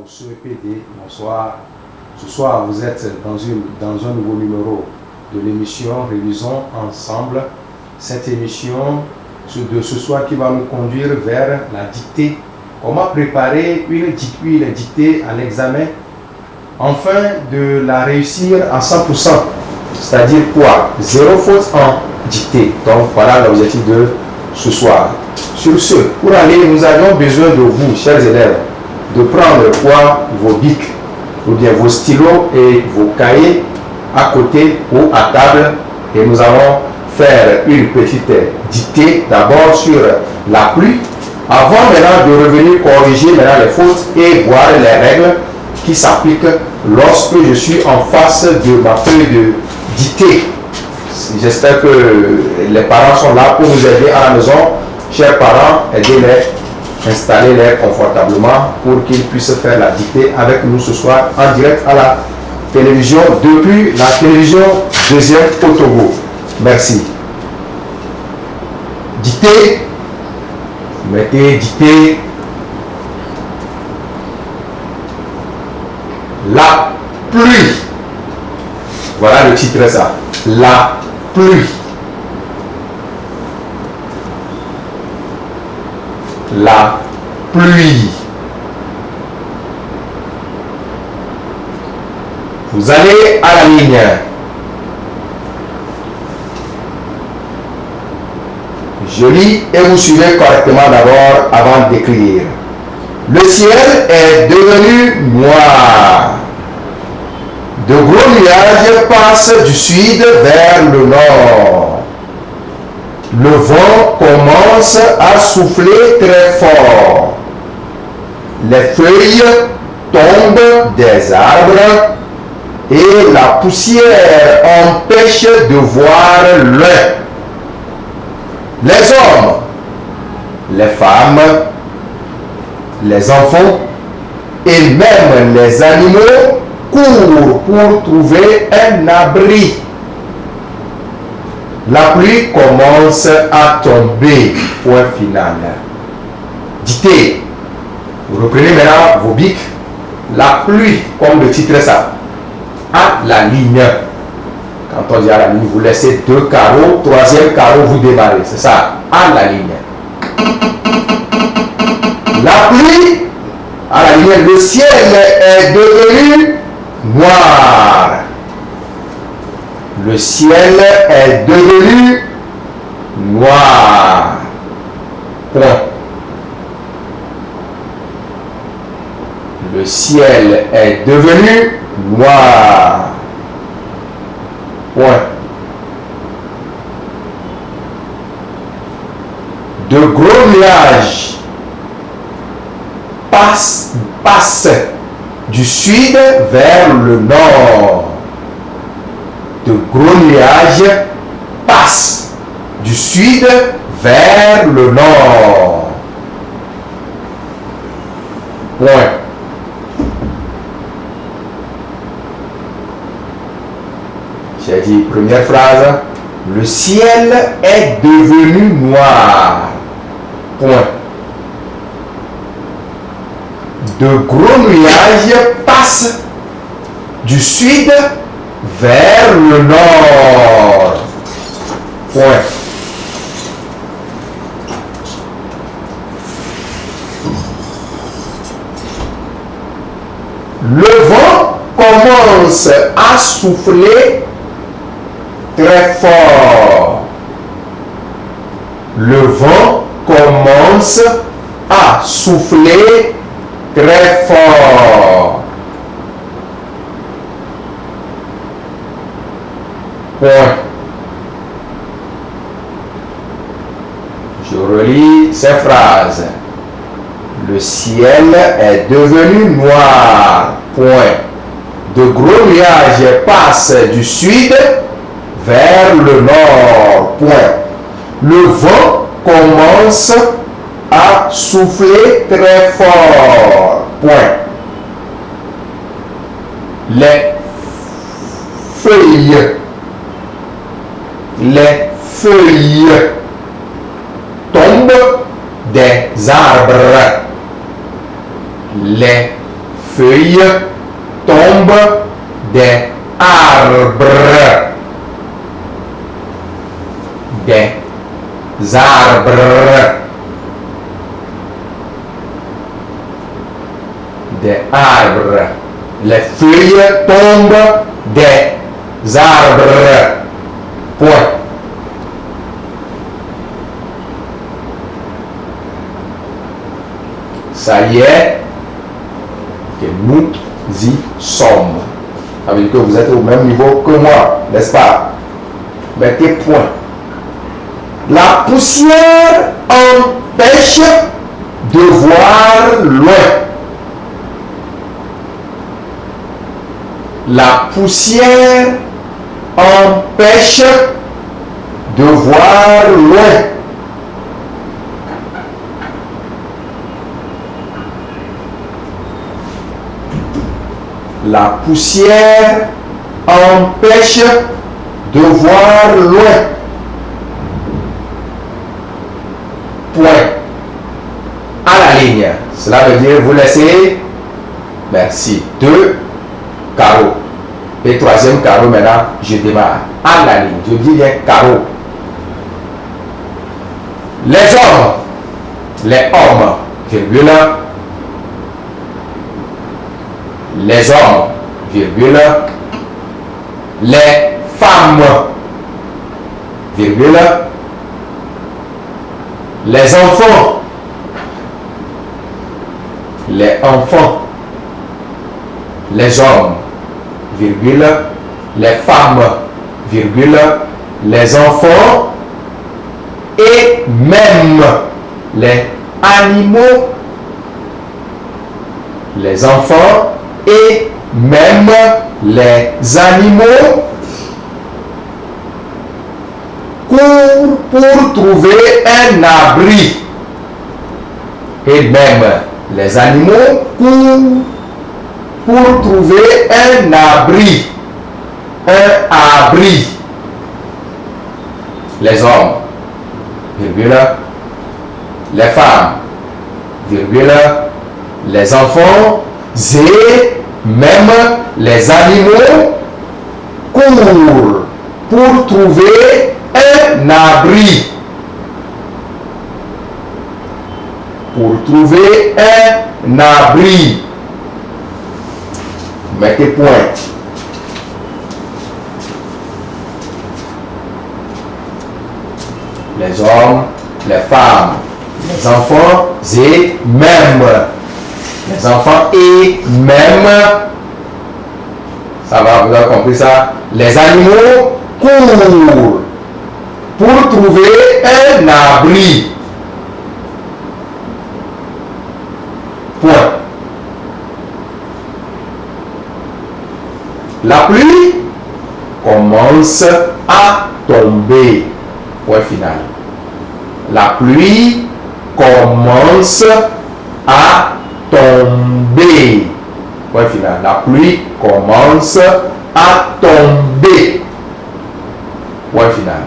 ce PD, bonsoir. Ce soir, vous êtes dans un nouveau numéro de l'émission Révisons ensemble. Cette émission de ce soir qui va nous conduire vers la dictée. Comment préparer une dictée à l'examen afin de la réussir à 100%. C'est-à-dire quoi? 0 faute en dictée. Donc voilà l'objectif de ce soir. Sur ce, pour aller, nous avons besoin de vous, chers élèves, de prendre vos bics, ou bien vos stylos et vos cahiers à côté ou à table, et nous allons faire une petite dictée d'abord sur la pluie, avant maintenant de revenir corriger maintenant les fautes et voir les règles qui s'appliquent lorsque je suis en face de ma feuille de dictée. J'espère que les parents sont là pour nous aider à la maison. Chers parents, aidez-les, installez-les confortablement pour qu'ils puissent faire la dictée avec nous ce soir en direct à la télévision, depuis la télévision deuxième au Togo. Merci. Dictée. Mettez dictée. La pluie. Voilà le titre, ça. La pluie. La pluie. Vous allez à la ligne. Je lis et vous suivez correctement d'abord avant d'écrire. Le ciel est devenu noir. De gros nuages passent du sud vers le nord. Le vent commence à souffler très fort. Les feuilles tombent des arbres et la poussière empêche de voir loin. Les hommes, les femmes, les enfants et même les animaux courent pour trouver un abri. La pluie commence à tomber. Point final. Dictée. Vous reprenez maintenant vos bics. La pluie, comme le titre ça, à la ligne. Quand on dit à la ligne, vous laissez 2 carreaux, 3e carreau, vous démarrez. C'est ça, à la ligne. La pluie, à la ligne, le ciel est devenu noir. Le ciel est devenu noir. Point. Le ciel est devenu noir. Point. De gros nuages passent du sud vers le nord. De gros nuages passent du sud vers le nord. Point. J'ai dit, première phrase, le ciel est devenu noir. Point. De gros nuages passent du sud vers le nord. Point. Le vent commence à souffler très fort. Le vent commence à souffler très fort. Point. Je relis ces phrases. Le ciel est devenu noir. Point. De gros nuages passent du sud vers le nord. Point. Le vent commence à souffler très fort. Point. Les feuilles tombent des arbres. Les feuilles tombent des arbres. Des arbres. Des arbres. Les feuilles tombent des arbres. Point. Ça y est, que nous y sommes. Ça veut dire que vous êtes au même niveau que moi, n'est-ce pas? Mettez point. La poussière empêche de voir loin. La poussière empêche de voir loin. La poussière empêche de voir loin. Point. À la ligne. Cela veut dire vous laissez, merci, 2 carreaux. Et troisième carreau, maintenant, je démarre. À la ligne. Je dis bien carreau. Les hommes, virgule. Les hommes, virgule. Les femmes, virgule. Les enfants, les hommes, virgule, les femmes, virgule, les enfants et même les animaux, les enfants et même les animaux courent pour trouver un abri. Et même les animaux courent pour trouver un abri. Un abri. Les hommes, virgule, les femmes, virgule, les enfants et même les animaux courent pour trouver un abri. Pour trouver un abri. Mettez point. Les hommes, les femmes, les enfants et même. Les enfants et même. Ça va, vous avez compris ça? Les animaux courent pour trouver un abri. Point. La pluie commence à tomber. Point final. La pluie commence à tomber. Point final. La pluie commence à tomber. Point final.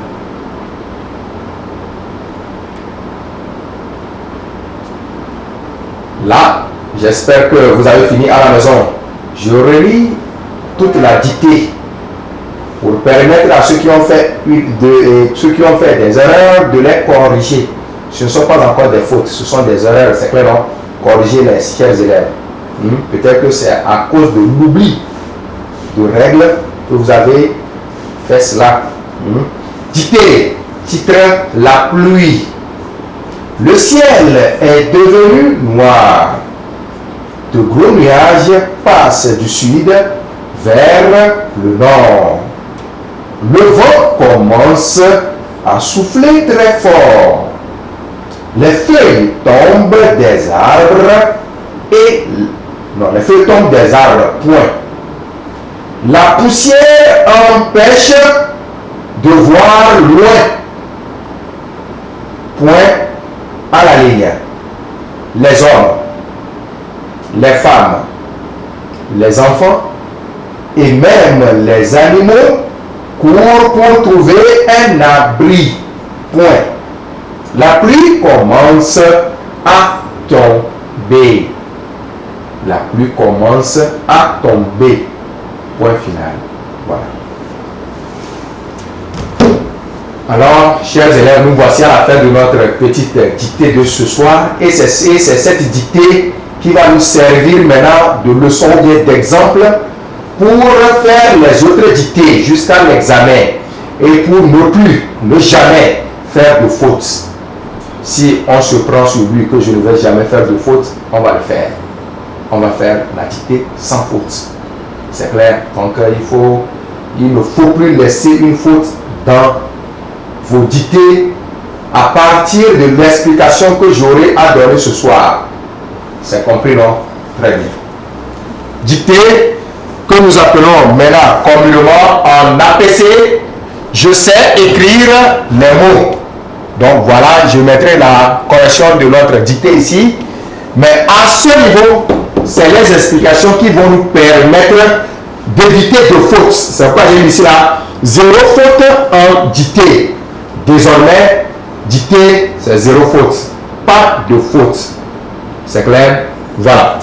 Là, j'espère que vous avez fini à la maison. Je relis toute la dictée pour permettre à ceux qui ont fait des erreurs de les corriger. Ce ne sont pas encore des fautes, ce sont des erreurs, c'est clair, non? Corriger les chers élèves. Peut-être que c'est à cause de l'oubli de règles que vous avez fait cela. Dictée, titre, la pluie. Le ciel est devenu noir. De gros nuages passent du sud vers le nord. Le vent commence à souffler très fort. Les feuilles tombent des arbres les feuilles tombent des arbres, point. La poussière empêche de voir loin. Point à la ligne. Les hommes, les femmes, les enfants et même les animaux courent pour trouver un abri. Point. La pluie commence à tomber. la pluie commence à tomber. Point final. Voilà. Alors, chers élèves, nous voici à la fin de notre petite dictée de ce soir. Et c'est cette dictée qui va nous servir maintenant de leçon ou bien d'exemple pour faire les autres dictées jusqu'à l'examen et pour ne jamais faire de fautes. Si on se prend sur lui que je ne vais jamais faire de fautes, on va le faire. On va faire la dictée sans faute. C'est clair. Donc il ne faut plus laisser une faute dans vos dictées à partir de l'explication que j'aurai à donner ce soir. C'est compris, non? Très bien. Dictée que nous appelons maintenant communément en APC. Je sais écrire les mots. Donc voilà, je mettrai la correction de notre dictée ici. Mais à ce niveau, c'est les explications qui vont nous permettre d'éviter de fautes. C'est pourquoi j'ai mis ici là 0 faute en dictée. Désormais, dictée, c'est 0 faute. Pas de faute. C'est clair? Voilà.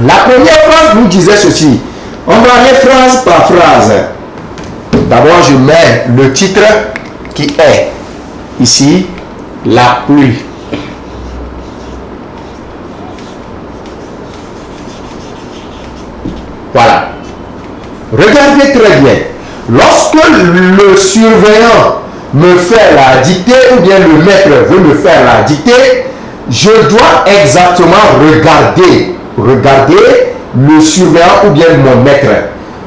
La première phrase nous disait ceci. On va aller phrase par phrase. D'abord, je mets le titre qui est ici, la pluie. Voilà. Regardez très bien. Lorsque le surveillant me fait la dictée ou bien le maître veut me faire la dictée, je dois exactement regarder le surveillant ou bien mon maître.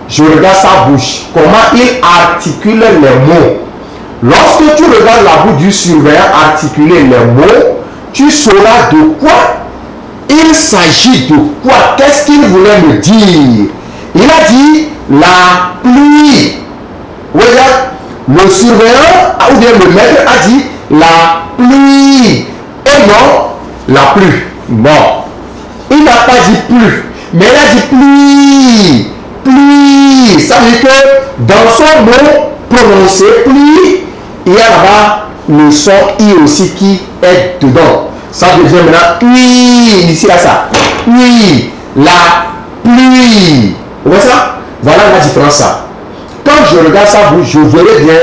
Je regarde sa bouche, comment il articule les mots. Lorsque tu regardes la bouche du surveillant articuler les mots, tu sauras de quoi il s'agit, de quoi, qu'est-ce qu'il voulait me dire. Il a dit la pluie. Regarde, le surveillant ou bien le maître a dit la pluie et non la pluie. Non, il n'a pas dit pluie, mais il a dit pluie. Pluie, ça veut dire que dans son mot prononcé pluie, il y a là-bas le son I aussi qui est dedans. Ça devient maintenant oui, ici là ça. Oui, la pluie. Vous voyez ça? Voilà la différence ça. Quand je regarde sa bouche, je verrai bien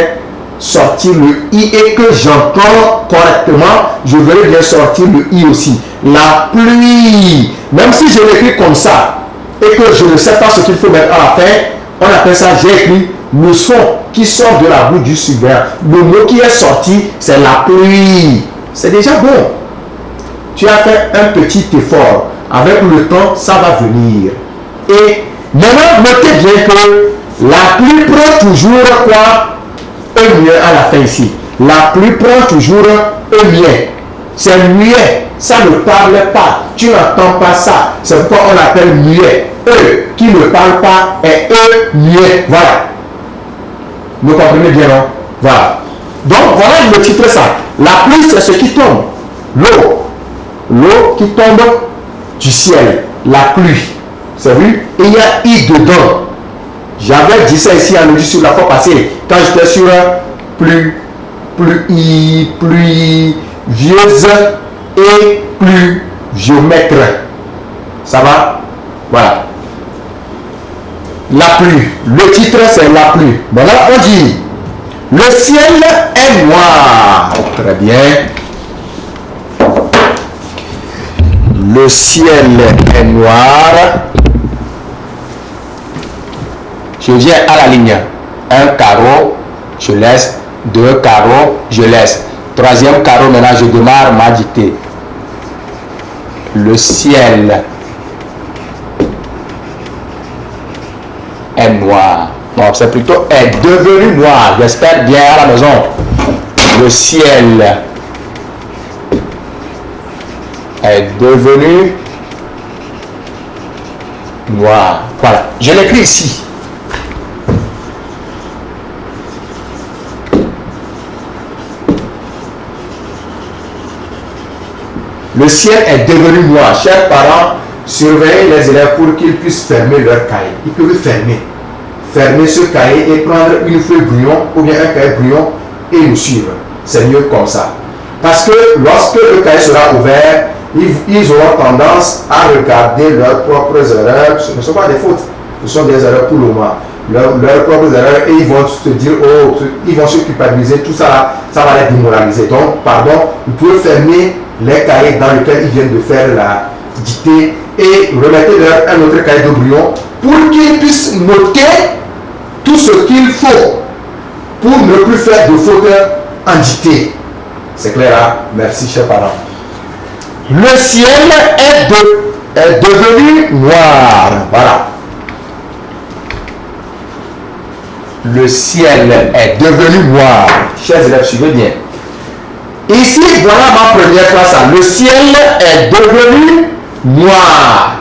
sortir le I et que j'entends correctement, je verrai bien sortir le I aussi. La pluie. Même si je l'écris comme ça et que je ne sais pas ce qu'il faut mettre à la fin, on appelle ça, j'ai écrit le son qui sort de la bouche du surveillant. Le mot qui est sorti, c'est la pluie. C'est déjà bon. Tu as fait un petit effort. Avec le temps, ça va venir. Et maintenant, notez bien que la pluie prend toujours quoi? Un muet à la fin ici. La pluie prend toujours un muet. C'est muet. Ça ne parle pas. Tu n'entends pas ça. C'est pourquoi on l'appelle muet. Eux qui ne parlent pas et eux muet. Voilà. Vous comprenez bien, non? Voilà. Donc, voilà le titre ça. La pluie, c'est ce qui tombe. L'eau. L'eau qui tombe du ciel. La pluie. C'est vu? Et il y a I dedans. J'avais dit ça ici à l'audio sur la fois passée. Quand j'étais sur pluie, vieuse et plus géomètre. Ça va? Voilà. La pluie. Le titre, c'est la pluie. Bon, là, on dit le ciel est noir. Très bien. Le ciel est noir. Je viens à la ligne. Un carreau, je laisse. 2 carreaux, je laisse. 3e carreau, maintenant je démarre ma dictée. Le ciel est noir. Non, c'est plutôt est devenu noir. J'espère bien à la maison. Le ciel est devenu noir. Voilà. Je l'écris ici. Le ciel est devenu noir. Chers parents, surveillez les élèves pour qu'ils puissent fermer leur cahier. Ils peuvent fermer ce cahier et prendre une feuille brouillon ou bien un cahier brouillon et nous suivre. C'est mieux comme ça. Parce que lorsque le cahier sera ouvert, ils auront tendance à regarder leurs propres erreurs. Ce ne sont pas des fautes, ce sont des erreurs pour le moment. Leurs propres erreurs, et ils vont se dire, oh, ils vont se culpabiliser, tout ça, ça va les démoraliser. Donc, pardon, vous pouvez fermer les cahiers dans lesquels ils viennent de faire la dictée et remettez-leur un autre cahier de brouillon pour qu'ils puissent noter tout ce qu'il faut pour ne plus faire de fautes en dictée. C'est clair, hein? Merci, chers parents. Le ciel est devenu noir. Voilà. Le ciel est devenu noir. Chers élèves, suivez bien. Ici, voilà ma première phrase. Le ciel est devenu noir.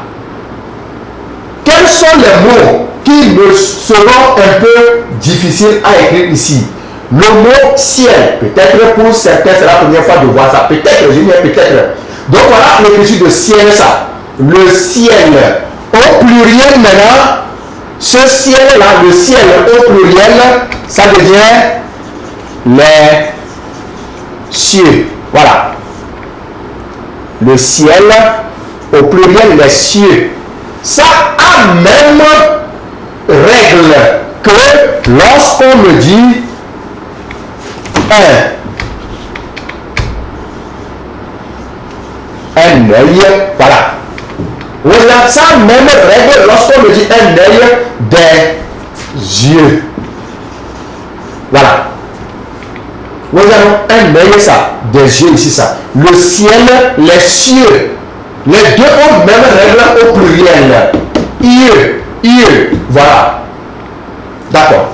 Quels sont les mots qui me seront un peu difficiles à écrire ici? Le mot ciel, peut-être pour certains, c'est la première fois de voir ça. Peut-être, je dis peut-être. Donc voilà l'écriture de ciel, ça. Le ciel. Au pluriel maintenant, ce ciel-là, le ciel au pluriel, ça devient les cieux. Voilà. Le ciel au pluriel, les cieux. Ça a même règle que lorsqu'on me dit un œil, voilà. Voilà, ça a même règle lorsqu'on me dit un œil des yeux. Voilà. Vous avez un œil, ça, des yeux ici, ça. Le ciel, les cieux. Les deux ont même règle au pluriel. Yeux, voilà. D'accord.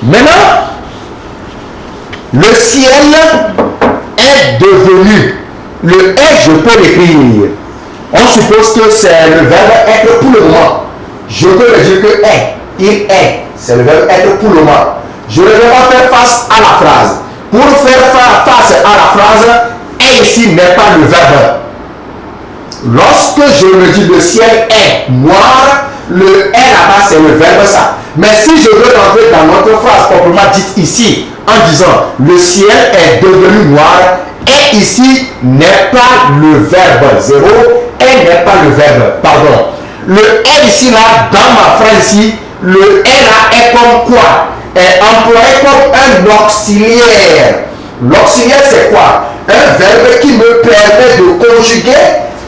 Maintenant, le ciel est devenu. Le est, je peux l'écrire. On suppose que c'est le verbe être pour le moment. Je peux le dire que est. Il est. C'est le verbe être pour le moment. Je ne vais pas faire face à la phrase. Pour faire face à la phrase, est ici n'est pas le verbe. Lorsque je me dis le ciel est noir, le est là-bas c'est le verbe ça. Mais si je veux rentrer dans notre phrase proprement dite ici, en disant le ciel est devenu noir, est ici n'est pas le verbe. Zéro, est n'est pas le verbe. Pardon. Le est ici là, dans ma phrase ici, le est là est comme quoi? Est employé comme un auxiliaire. L'auxiliaire c'est quoi? Un verbe qui me permet de conjuguer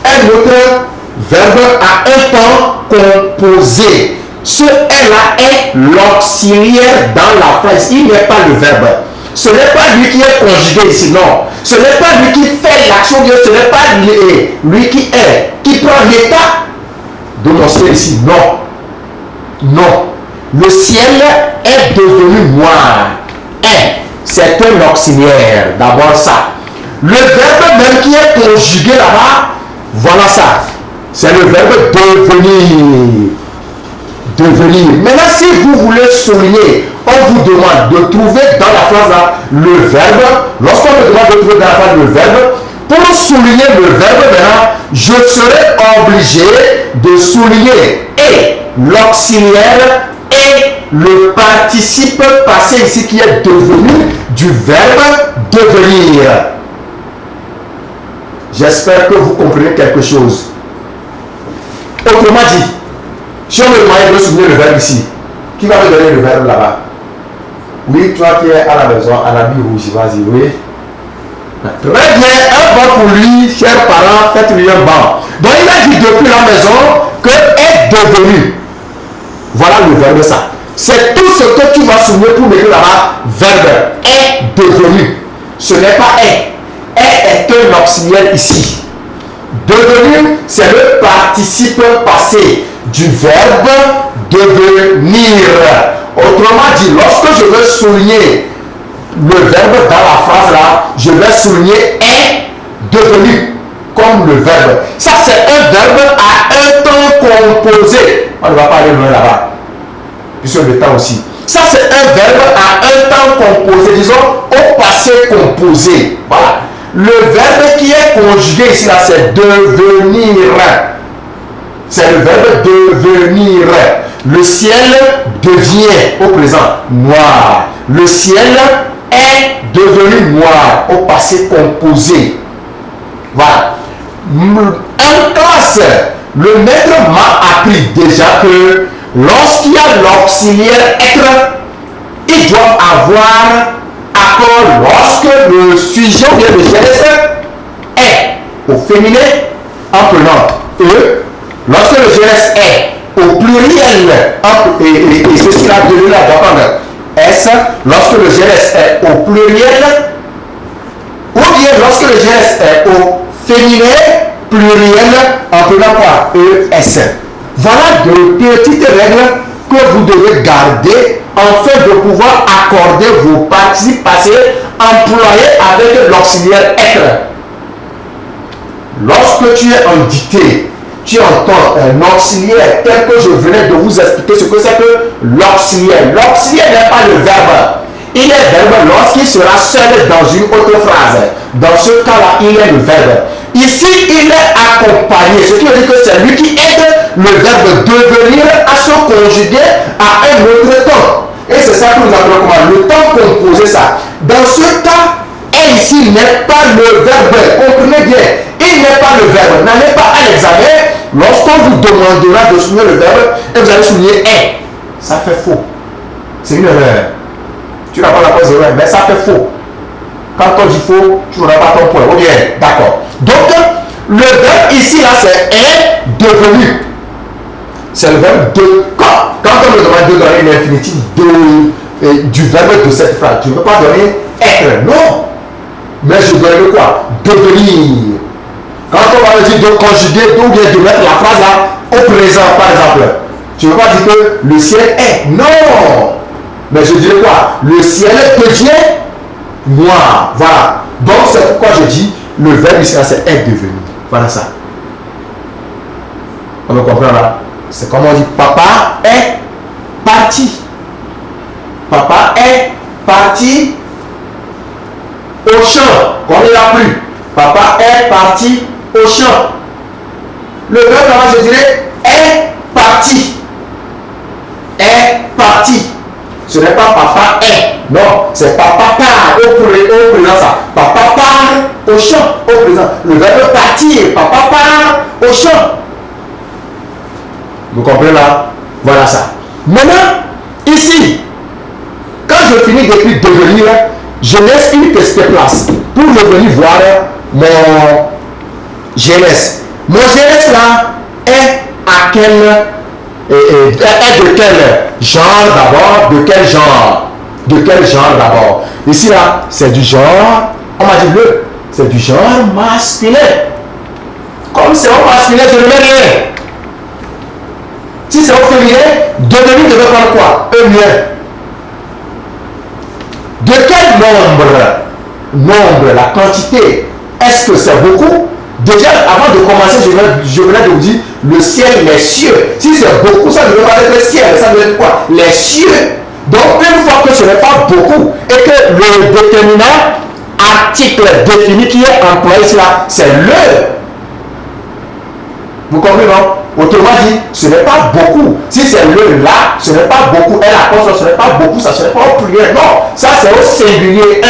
un autre verbe à un temps composé. Ce est là est l'auxiliaire dans la phrase. Il n'est pas le verbe. Ce n'est pas lui qui est conjugué ici, non. Ce n'est pas lui qui fait l'action, ce n'est pas lui qui est, qui prend l'état de mon ciel ici. Non. Non. Le ciel est devenu noir. Est, c'est un auxiliaire. D'abord ça. Le verbe même qui est conjugué là-bas, voilà ça. C'est le verbe devenir. Devenir. Maintenant, si vous voulez souligner, on vous demande de trouver dans la phrase là le verbe. Lorsqu'on me demande de trouver dans la phrase le verbe, pour souligner le verbe maintenant, je serai obligé de souligner et l'auxiliaire et le participe passé ici qui est devenu du verbe devenir. J'espère que vous comprenez quelque chose. Autrement dit, si on me demande de souligner le verbe ici, qui va me donner le verbe là-bas? Oui, toi qui es à la maison, en habit rouge, vas-y, oui. Très bien, un banc pour lui, chers parents, faites-lui un banc. Donc il a dit depuis la maison que est devenu. Voilà le verbe ça. C'est tout ce que tu vas souligner pour mettre là-bas, verbe est devenu. Ce n'est pas est. Est un auxiliaire ici. Devenu, c'est le participe passé du verbe devenir. Autrement dit, lorsque je veux souligner le verbe dans la phrase là, je vais souligner est devenu comme le verbe. Ça, c'est un verbe à un temps composé. On ne va pas aller loin là-bas. Puisque le temps aussi. Ça, c'est un verbe à un temps composé, disons au passé composé. Voilà. Le verbe qui est conjugué ici, là, c'est devenir. C'est le verbe devenir. Le ciel devient au présent noir. Le ciel est devenu noir au passé composé. Voilà. En classe, le maître m'a appris déjà que lorsqu'il y a l'auxiliaire être, il doit avoir accord lorsque le sujet ou bien le geste est au féminin en prenant E, lorsque le geste est au pluriel et ceci là devenu là doit prendre S, lorsque le geste est au pluriel ou bien lorsque le geste est au féminin pluriel en prenant quoi ES. Voilà de petites règles que vous devez garder afin de pouvoir accorder vos participes passés employés avec l'auxiliaire être. Lorsque tu es en dictée, tu entends un auxiliaire tel que je venais de vous expliquer ce que c'est que l'auxiliaire. L'auxiliaire n'est pas le verbe. Il est verbe lorsqu'il sera seul dans une autre phrase. Dans ce cas-là, il est le verbe. Ici, il est accompagné. Ce qui veut dire que c'est lui qui aide le verbe devenir à se conjuguer à un autre temps. Et c'est ça que nous appelons comment? Le temps composé ça. Dans ce cas, et ici n'est pas le verbe. Comprenez bien. Il n'est pas le verbe. N'allez pas à l'examen. Lorsqu'on vous demandera de souligner le verbe, et vous allez souligner est. Ça fait faux. C'est une erreur. Tu n'as pas la cause erreur, mais ça fait faux. Quand on dit faux, tu n'auras pas ton point. Oh bien, d'accord. Donc, le verbe ici, là, c'est est devenu. C'est le verbe de. Quand on me demande de donner l'infinitif du verbe de cette phrase, je ne veux pas donner être. Non. Mais je donne quoi? Devenir. Quand on va me dire de conjuguer, ou bien de mettre la phrase là au présent, par exemple, je ne veux pas dire que le ciel est. Non. Mais je dirais quoi? Le ciel devient noir. Voilà. Donc c'est pourquoi je dis le verbe ici là c'est est devenu. Voilà ça. On me comprend là? C'est comme on dit papa est parti. Papa est parti au champ. Quand il a plu. Papa est parti au champ. Le verbe là je dirais est parti. Est parti. Ce n'est pas papa est. Non, c'est papa part au présent ça. Papa part au champ au présent. Le verbe partir. Papa part au champ. Vous comprenez là? Voilà ça. Maintenant, ici, quand je finis d'écrire devenir, je laisse une petite place pour revenir voir mon GLS. Mon GLS là est à quel est de quel genre d'abord? De quel genre? De quel genre d'abord? Ici là, c'est du genre, on m'a dit c'est du genre masculin. Comme c'est au masculin, je ne mets rien. Si c'est au féminin, devenu devait prendre quoi? Un lien. De quel nombre, la quantité, est-ce que c'est beaucoup? Déjà, avant de commencer, je venais de vous dire le ciel, les cieux. Si c'est beaucoup, ça ne veut pas être le ciel, ça veut être quoi? Les cieux. Donc, une fois que ce n'est pas beaucoup et que le déterminant article défini qui est employé ici là, c'est le. Vous comprenez, non? Autrement dit, ce n'est pas beaucoup. Si c'est le là, ce n'est pas beaucoup. Et la consonne, ce n'est pas beaucoup, ça ce n'est pas au pluriel. Non, ça c'est au singulier 1.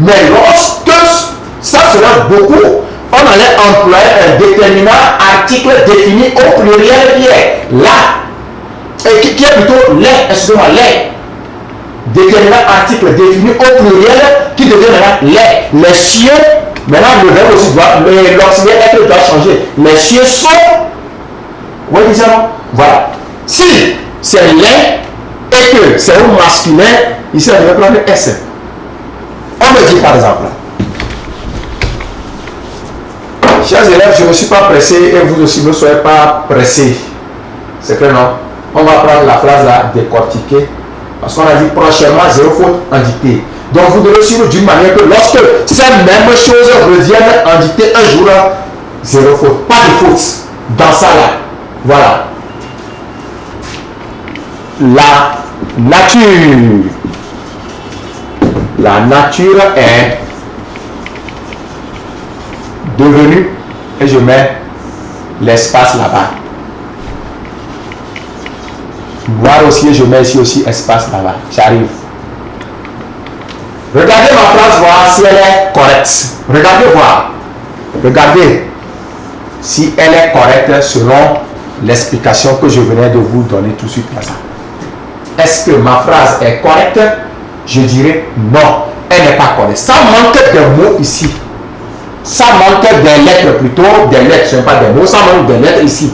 Mais lorsque ça sera beaucoup, on allait employer un déterminant article défini au pluriel qui est là. Et qui est plutôt les, excusez-moi, les. Déterminant article défini au pluriel qui devient maintenant les cieux. Maintenant, le verbe aussi doit, l'auxiliaire être doit changer. Les cieux sont. Vous voyez ça? Voilà. Si c'est les et que c'est au masculin, ici on devrait prendre S. On me dit par exemple, chers élèves, je ne me suis pas pressé et vous aussi ne soyez pas pressés. C'est clair, non? On va prendre la phrase là, décortiquer. Parce qu'on a dit prochainement, zéro faute en dictée. Donc vous devez suivre d'une manière que lorsque ces mêmes choses reviennent en dictée un jour, zéro faute. Pas de faute dans ça là. Voilà. La nature. La nature est devenue, et je mets l'espace là-bas. Noir aussi, je mets ici aussi espace là-bas. J'arrive. Regardez ma phrase, voir si elle est correcte. Regardez voir. Regardez si elle est correcte selon l'explication que je venais de vous donner tout de suite là. Est-ce que ma phrase est correcte? Je dirais non, elle n'est pas correcte. Ça manque de mots ici. Ça manque des lettres plutôt, des lettres, ce n'est pas des mots, ça manque des lettres ici.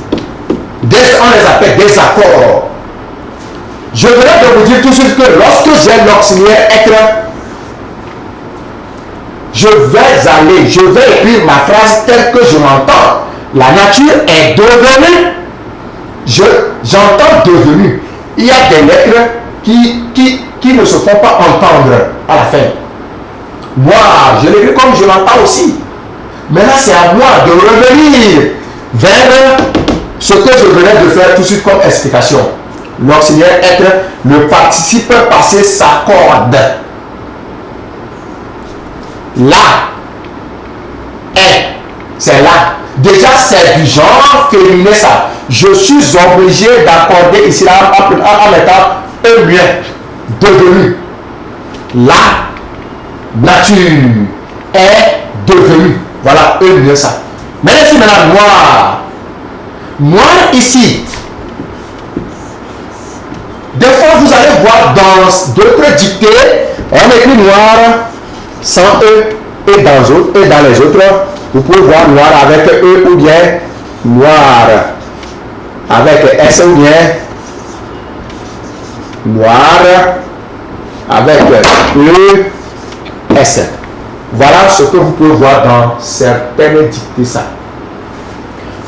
On les appelle des accords. Je venais de vous dire tout de suite que lorsque j'ai l'auxiliaire être, je vais écrire ma phrase telle que je l'entends. La nature est devenue. J'entends devenu. Il y a des lettres qui ne se font pas entendre à la fin. Moi, je l'écris comme je l'entends aussi. Maintenant, c'est à moi de revenir vers ce que je venais de faire tout de suite comme explication. L'auxiliaire être, le participe passé s'accorde. Là, est, c'est là. Déjà, c'est du genre féminin ça. Je suis obligé d'accorder ici là en mettant un bien devenu. La nature est devenue. Voilà, un bien ça. Mais ici maintenant, noir. Noir ici. Des fois, vous allez voir dans d'autres dictées, on écrit noir sans E et dans les autres, vous pouvez voir noir avec E ou bien noir avec S ou bien noir avec E, S. Voilà ce que vous pouvez voir dans certaines dictées ça.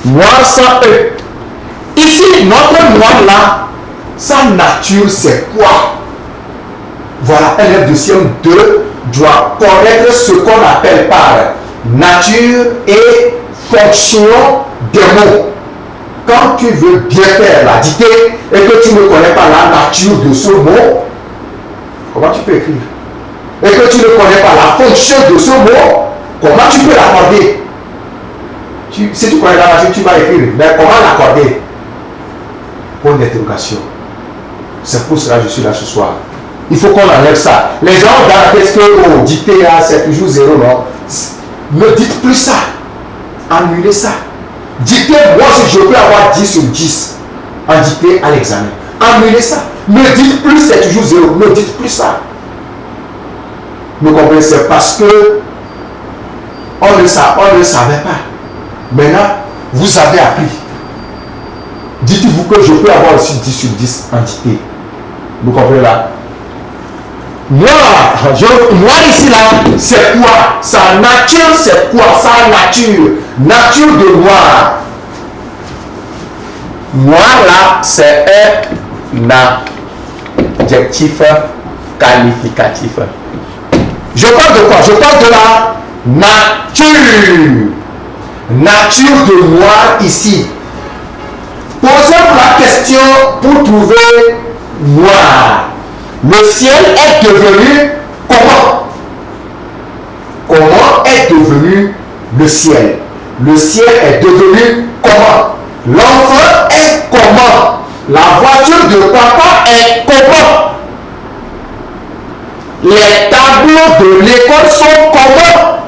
Noir sans E. Ici, notre noir là, sa nature c'est quoi? Voilà, élève de CM2 doit connaître ce qu'on appelle par nature et fonction des mots. Quand tu veux bien faire la dictée et que tu ne connais pas la nature de ce mot, comment tu peux écrire? Et que tu ne connais pas la fonction de ce mot, comment tu peux l'accorder? Si tu connais la nature, tu vas écrire, mais comment l'accorder? Point d'interrogation. C'est pour cela que je suis là ce soir. Il faut qu'on enlève ça. Les gens dans la tête que oh, dictée c'est toujours 0, non? Ne dites plus ça. Annulez ça. Dictée, moi si je peux avoir 10 sur 10 en dictée à l'examen. Annulez ça. Ne dites plus c'est toujours 0. Ne dites plus ça. Vous comprenez? C'est parce que on ne savait pas. Maintenant, vous avez appris. Dites-vous que je peux avoir aussi 10 sur 10 en dictée. Vous comprenez là? Moi ici là, c'est quoi? Sa nature, c'est quoi? Sa nature. Nature de noir. Noir là, c'est un adjectif qualificatif. Je parle de quoi? Je parle de la nature. Nature de noir ici. Posez-vous la question pour trouver noir. Le ciel est devenu comment? Comment est devenu le ciel? Le ciel est devenu comment? L'enfant est comment? La voiture de papa est comment? Les tableaux de l'école sont comment?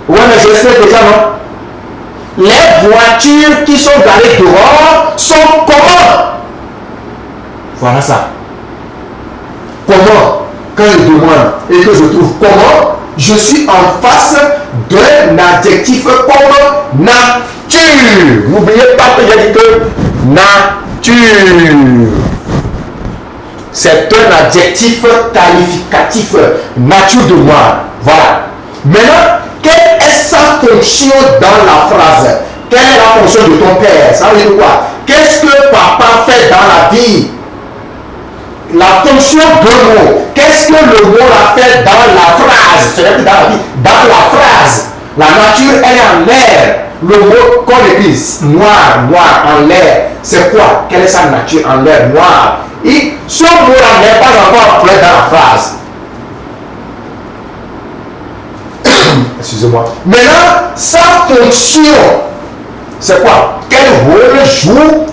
Oui, mais je sais déjà, non? Les voitures qui sont garées dehors sont comment? Voilà ça. Comment? Quand je demande et que je trouve comment, je suis en face d'un adjectif comme nature. N'oubliez pas que j'ai dit que nature. C'est un adjectif qualificatif. Nature de moi. Voilà. Maintenant, quelle est sa fonction dans la phrase? Quelle est la fonction de ton père? Ça veut dire quoi? Qu'est-ce que papa fait dans la vie? La fonction de mot. Qu'est-ce que le mot a fait dans la phrase? Ce n'est plus dans la vie. Dans la phrase. La nature, elle est en l'air. Le mot qu'on écrit noir, noir, en l'air. C'est quoi? Quelle est sa nature en l'air? Noir. Et ce mot-là n'est pas encore appelé dans la phrase. Excusez-moi. Maintenant, sa fonction, c'est quoi? Quel rôle joue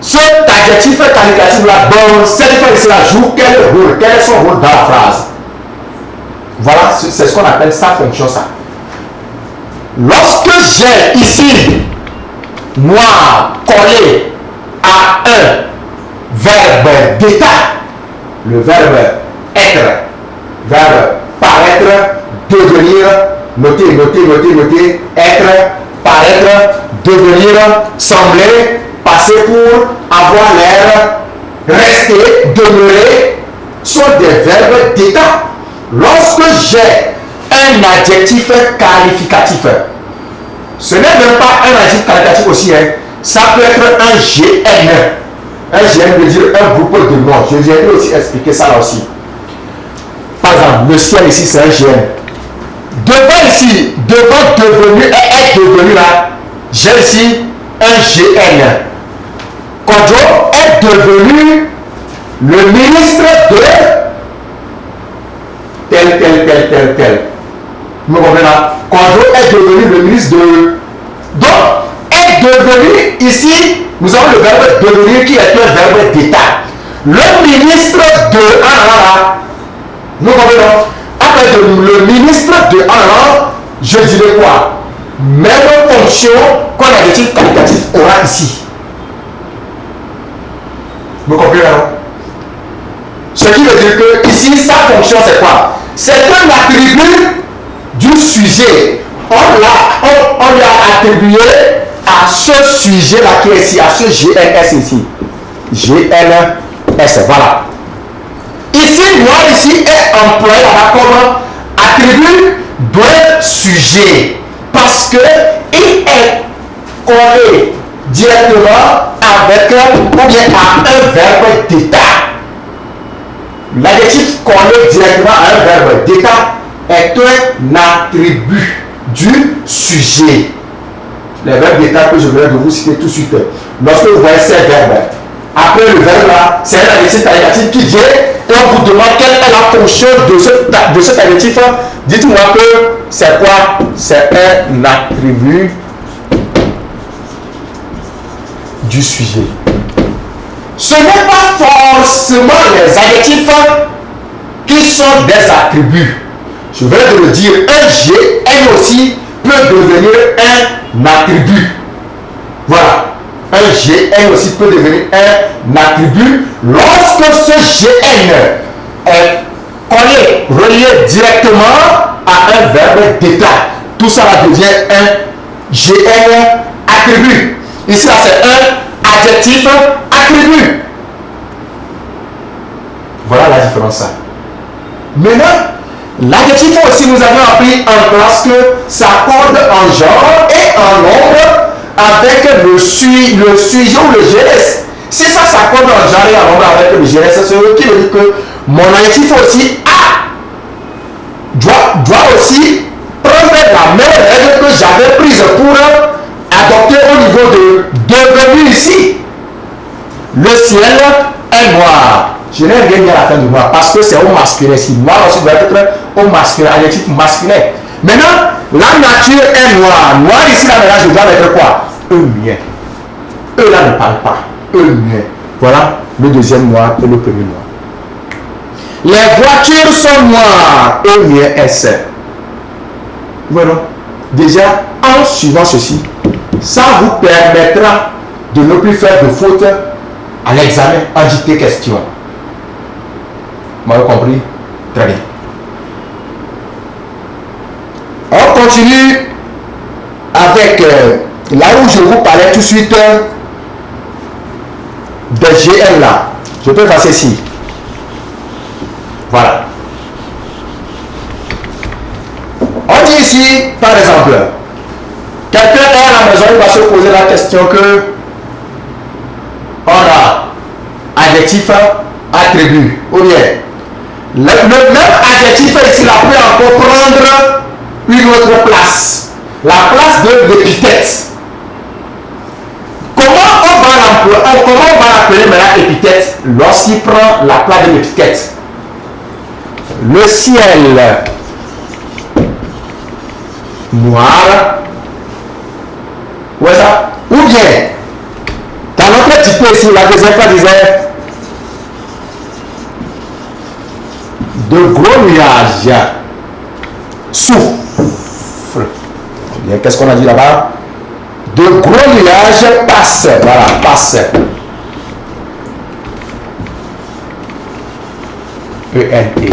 cet adjectif qualificatif là dans cette phrase là? Joue quel rôle? Quel est son rôle dans la phrase? Voilà, c'est ce qu'on appelle sa fonction, ça. Lorsque j'ai ici noir collé à un verbe d'état, le verbe être, verbe paraître, devenir, noter, être, paraître, devenir, sembler, passer pour, avoir l'air, rester, demeurer, sont des verbes d'état. Lorsque j'ai un adjectif qualificatif, ce n'est même pas un adjectif qualificatif aussi, hein. Ça peut être un GN. Un GN veut dire un groupe de noms. Je viens aussi expliquer ça là aussi. Par exemple, le ciel ici, c'est un GN. Devant ici, devant devenu et être devenu là, j'ai ici un GN. Kodjo est devenu le ministre de tel. Vous me comprenez là? Kodjo est devenu le ministre de... Donc, est devenu, ici, nous avons le verbe devenir qui est un verbe d'état. Le ministre de nous comprenons. Après le ministre de je dirais quoi? Même fonction qu'un adjectif qualificatif aura ici. Vous comprenez non? Ce qui veut dire que ici, sa fonction c'est quoi? C'est un attribut du sujet. On lui a attribué à ce sujet-là qui est ici, à ce GNS ici. GNS, voilà. Ici, moi, ici, est employé là comme attribut de sujet. Parce que il est collé directement avec ou bien à un verbe d'état. L'adjectif collé directement à un verbe d'état est un attribut du sujet. Les verbes d'état que je viens de vous citer tout de suite. Lorsque vous voyez ces verbes, après le verbe là, c'est un adjectif qualificatif qui vient et on vous demande quelle est la fonction de cet adjectif. Dites-moi que c'est quoi? C'est un attribut du sujet. Ce n'est pas forcément les adjectifs qui sont des attributs. Je viens de le dire, un GN aussi peut devenir un attribut. Voilà. Un GN aussi peut devenir un attribut lorsque ce GN est collé, relié directement à un verbe d'état. Tout ça devient un GN attribut. Ici, là, c'est un adjectif attribut. Voilà la différence. Maintenant, l'adjectif aussi, nous avons appris en classe que ça accorde en genre et en nombre avec le sujet ou le GNS. Si ça s'accorde en genre et en nombre avec le GNS, c'est ce qui veut dire que mon adjectif aussi doit aussi prendre la même règle que j'avais prise pour adopter au niveau de devenu ici. Le ciel est noir. Je n'ai rien dit à la fin du noir parce que c'est au masculin ici. Noir aussi doit être au masculin, adjectif masculin. Maintenant, la nature est noire. Noir ici, là, maintenant, je dois mettre quoi? Mien. Eux là ne parlent pas. Mien. Voilà le deuxième noir et le premier noir. Les voitures sont noires. Mien S. Voilà. Déjà, en suivant ceci, ça vous permettra de ne plus faire de faute à l'examen en dictée question. Vous m'avez compris? Très bien. On continue avec là où je vous parlais tout de suite des GN là. Je peux passer ici. Voilà. On dit ici, par exemple, quelqu'un est à la maison, il va se poser la question que on a adjectif, attribut, ou bien le même adjectif ici là peut encore prendre une autre place, la place de l'épithète. Comment on va l'appeler maintenant épithète lorsqu'il prend la place de l'épithète? Le ciel noir, ouais ça, ou bien dans notre dictée ici, la deuxième fois disait de gros nuages souffle. Bien, qu'est-ce qu'on a dit là-bas? De gros nuages passent. Voilà, passent. E-N-E.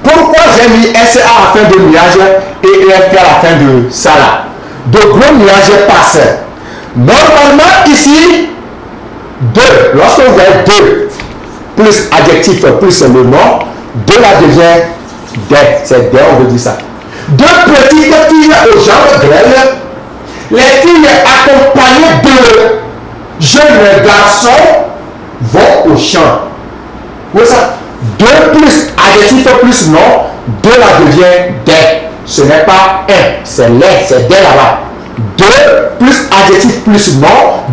Pourquoi j'ai mis S-A à la fin de nuage et E-N-P à la fin de ça là? De gros nuages passent. Normalement, ici, deux. Lorsque vous voyez deux, plus adjectif, plus le nom, deux là devient des. C'est des, on veut dire ça. Deux petites filles aux jambes grêles. Les filles accompagnées de jeunes garçons vont au champ. Où ça? Deux plus adjectif plus nom, deux là devient des. Ce n'est pas un, c'est les, c'est des là-bas. Deux plus adjectif plus nom,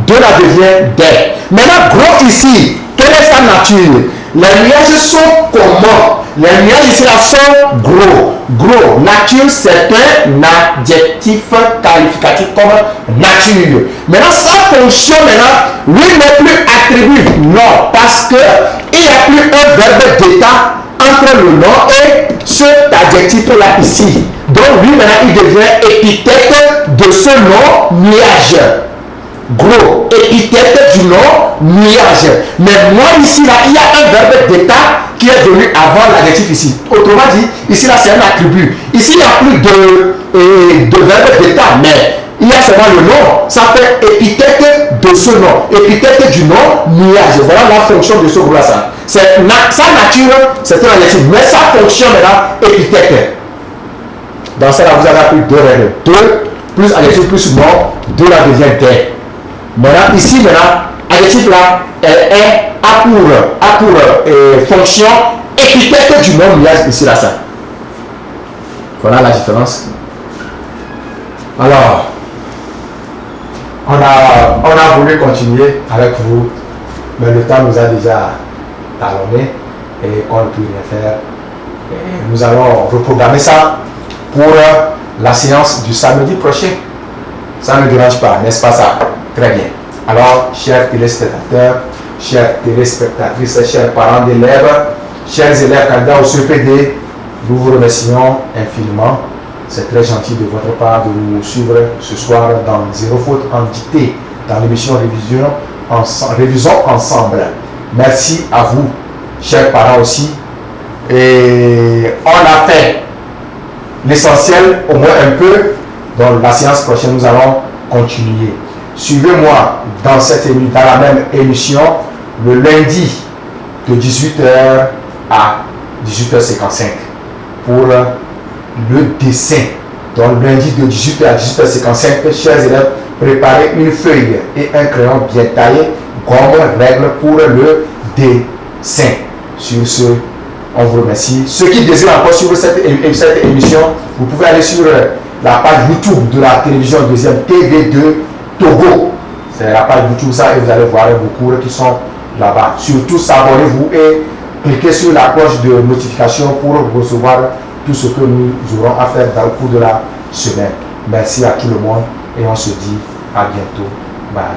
deux là devient des. Maintenant, gros ici, quelle est sa nature? Les nuages sont comment? Les nuages ici là sont gros. Gros, nature c'est un adjectif qualificatif comme nature. Maintenant, sa fonction maintenant, lui n'est plus attribut. Non, parce que il n'y a plus un verbe d'état entre le nom et cet adjectif là ici. Donc lui maintenant il devient épithète de ce nom nuage. Gros, épithète du nom nuage. Mais moi ici là, il y a un verbe d'état qui est venu avant l'adjectif ici. Autrement dit, ici là c'est un attribut. Ici il n'y a plus de verbe d'état, mais il y a seulement le nom. Ça fait épithète de ce nom. Épithète du nom nuage. Voilà la fonction de ce gros là. Sa nature, c'est un adjectif. Mais sa fonction maintenant, épithète. Dans ça là, vous avez appris deux règles. Deux plus adjectif plus nom, deux là devient des. Maintenant, ici, adjectif là a pour fonction épithète du nom nuage ici là ça. Voilà la différence. Alors, on a voulu continuer avec vous, mais le temps nous a déjà talonné et on ne peut rien faire. Et nous allons reprogrammer ça pour la séance du samedi prochain. Ça ne dérange pas, n'est-ce pas ça? Très bien. Alors, chers téléspectateurs, chères téléspectatrices, chers parents d'élèves, chers élèves candidats au CEPD, nous vous remercions infiniment. C'est très gentil de votre part de nous suivre ce soir dans Zéro Faute en dictée, dans l'émission Révisons ensemble. Merci à vous, chers parents aussi. Et on a fait l'essentiel, au moins un peu. Dans la séance prochaine, nous allons continuer. Suivez-moi dans la même émission le lundi de 18h à 18h55 pour le dessin. Donc lundi de 18h à 18h55, chers élèves, préparez une feuille et un crayon bien taillé comme règle pour le dessin. Sur ce, on vous remercie. Ceux qui désirent encore suivre cette émission, vous pouvez aller sur la page YouTube de la télévision deuxième TV2 Togo. C'est la page YouTube ça et vous allez voir vos cours qui sont là-bas. Surtout, abonnez-vous et cliquez sur la cloche de notification pour recevoir tout ce que nous aurons à faire dans le cours de la semaine. Merci à tout le monde et on se dit à bientôt. Bye.